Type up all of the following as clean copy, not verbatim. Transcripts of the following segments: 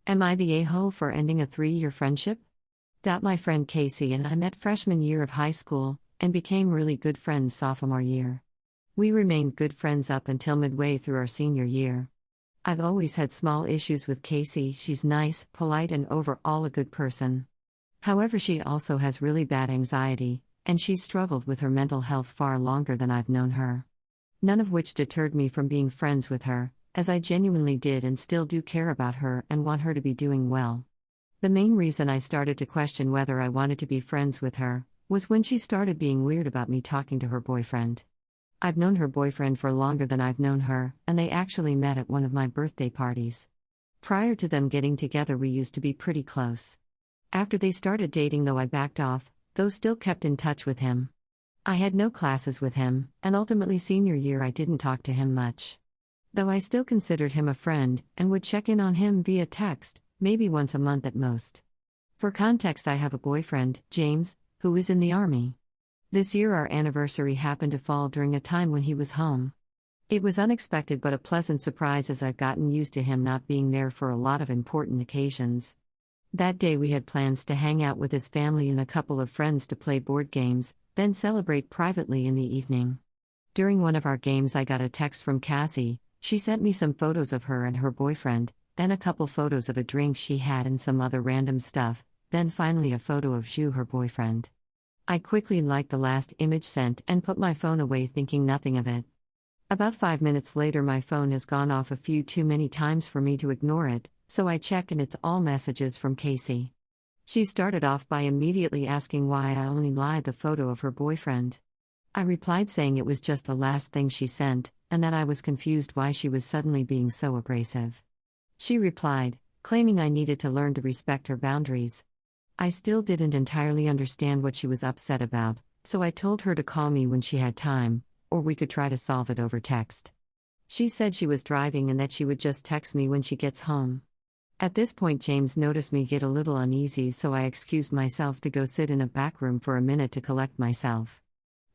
Am I the a-hole for ending a 3-year friendship? My friend Casey and I met freshman year of high school, and became really good friends sophomore year. We remained good friends up until midway through our senior year. I've always had small issues with Casey. She's nice, polite, and overall a good person. However, she also has really bad anxiety, and she's struggled with her mental health far longer than I've known her. None of which deterred me from being friends with her, as I genuinely did and still do care about her and want her to be doing well. The main reason I started to question whether I wanted to be friends with her was when she started being weird about me talking to her boyfriend. I've known her boyfriend for longer than I've known her, and they actually met at one of my birthday parties. Prior to them getting together, we used to be pretty close. After they started dating, though, I backed off, though still kept in touch with him. I had no classes with him, and ultimately senior year I didn't talk to him much. Though I still considered him a friend, and would check in on him via text, maybe once a month at most. For context, I have a boyfriend, James, who is in the Army. This year our anniversary happened to fall during a time when he was home. It was unexpected but a pleasant surprise, as I've gotten used to him not being there for a lot of important occasions. That day we had plans to hang out with his family and a couple of friends to play board games, then celebrate privately in the evening. During one of our games I got a text from Cassie. She sent me some photos of her and her boyfriend, then a couple photos of a drink she had and some other random stuff, then finally a photo of Zhu, her boyfriend. I quickly liked the last image sent and put my phone away, thinking nothing of it. About 5 minutes later my phone has gone off a few too many times for me to ignore it, so I check and it's all messages from Casey. She started off by immediately asking why I only liked the photo of her boyfriend. I replied saying it was just the last thing she sent, and that I was confused why she was suddenly being so abrasive. She replied, claiming I needed to learn to respect her boundaries. I still didn't entirely understand what she was upset about, so I told her to call me when she had time, or we could try to solve it over text. She said she was driving and that she would just text me when she gets home. At this point James noticed me get a little uneasy, so I excused myself to go sit in a back room for a minute to collect myself.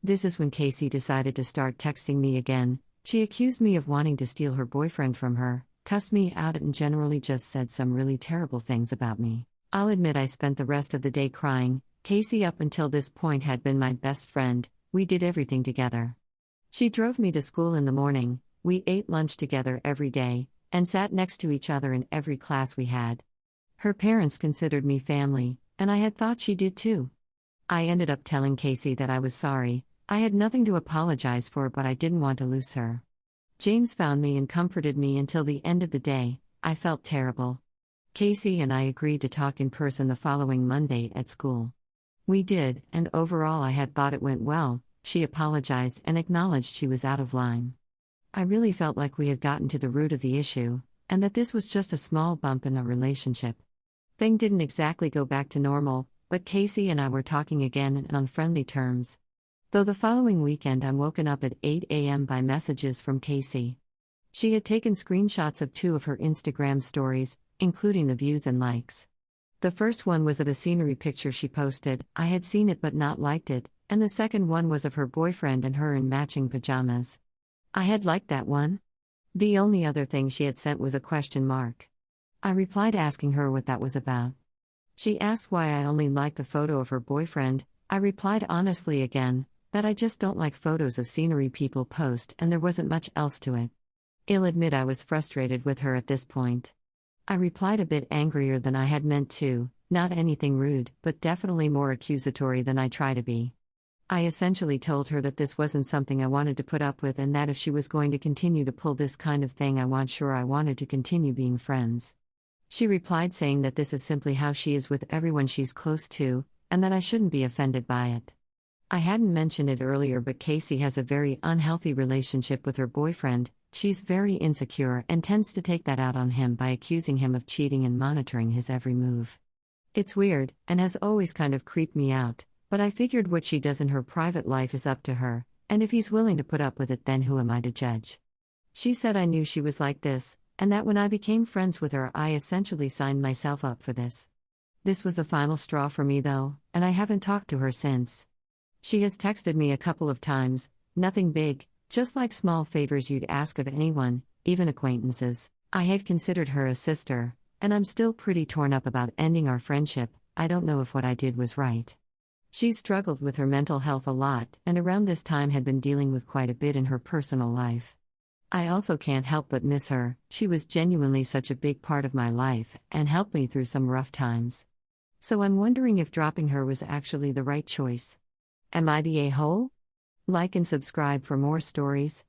This is when Casey decided to start texting me again. She accused me of wanting to steal her boyfriend from her, cussed me out, and generally just said some really terrible things about me. I'll admit I spent the rest of the day crying. Casey up until this point had been my best friend. We did everything together. She drove me to school in the morning, we ate lunch together every day, and sat next to each other in every class we had. Her parents considered me family, and I had thought she did too. I ended up telling Casey that I was sorry. I had nothing to apologize for, but I didn't want to lose her. James found me and comforted me until the end of the day. I felt terrible. Casey and I agreed to talk in person the following Monday at school. We did, and overall I had thought it went well. She apologized and acknowledged she was out of line. I really felt like we had gotten to the root of the issue, and that this was just a small bump in our relationship. Thing didn't exactly go back to normal, but Casey and I were talking again and on friendly terms. Though the following weekend I'm woken up at 8 a.m. by messages from Casey. She had taken screenshots of 2 of her Instagram stories, including the views and likes. The first one was of a scenery picture she posted. I had seen it but not liked it, and the second one was of her boyfriend and her in matching pajamas. I had liked that one. The only other thing she had sent was a question mark. I replied asking her what that was about. She asked why I only liked the photo of her boyfriend. I replied honestly again, that I just don't like photos of scenery people post, and there wasn't much else to it. I'll admit I was frustrated with her at this point. I replied a bit angrier than I had meant to, not anything rude, but definitely more accusatory than I try to be. I essentially told her that this wasn't something I wanted to put up with, and that if she was going to continue to pull this kind of thing I wanted to continue being friends. She replied saying that this is simply how she is with everyone she's close to, and that I shouldn't be offended by it. I hadn't mentioned it earlier, but Casey has a very unhealthy relationship with her boyfriend. She's very insecure and tends to take that out on him by accusing him of cheating and monitoring his every move. It's weird, and has always kind of creeped me out, but I figured what she does in her private life is up to her, and if he's willing to put up with it, then who am I to judge? She said I knew she was like this, and that when I became friends with her I essentially signed myself up for this. This was the final straw for me though, and I haven't talked to her since. She has texted me a couple of times, nothing big, just like small favors you'd ask of anyone, even acquaintances. I had considered her a sister, And I'm still pretty torn up about ending our friendship. I don't know if what I did was right. She's struggled with her mental health a lot, and around this time had been dealing with quite a bit in her personal life. I also can't help but miss her. She was genuinely such a big part of my life, and helped me through some rough times. So I'm wondering if dropping her was actually the right choice. Am I the a-hole? Like and subscribe for more stories.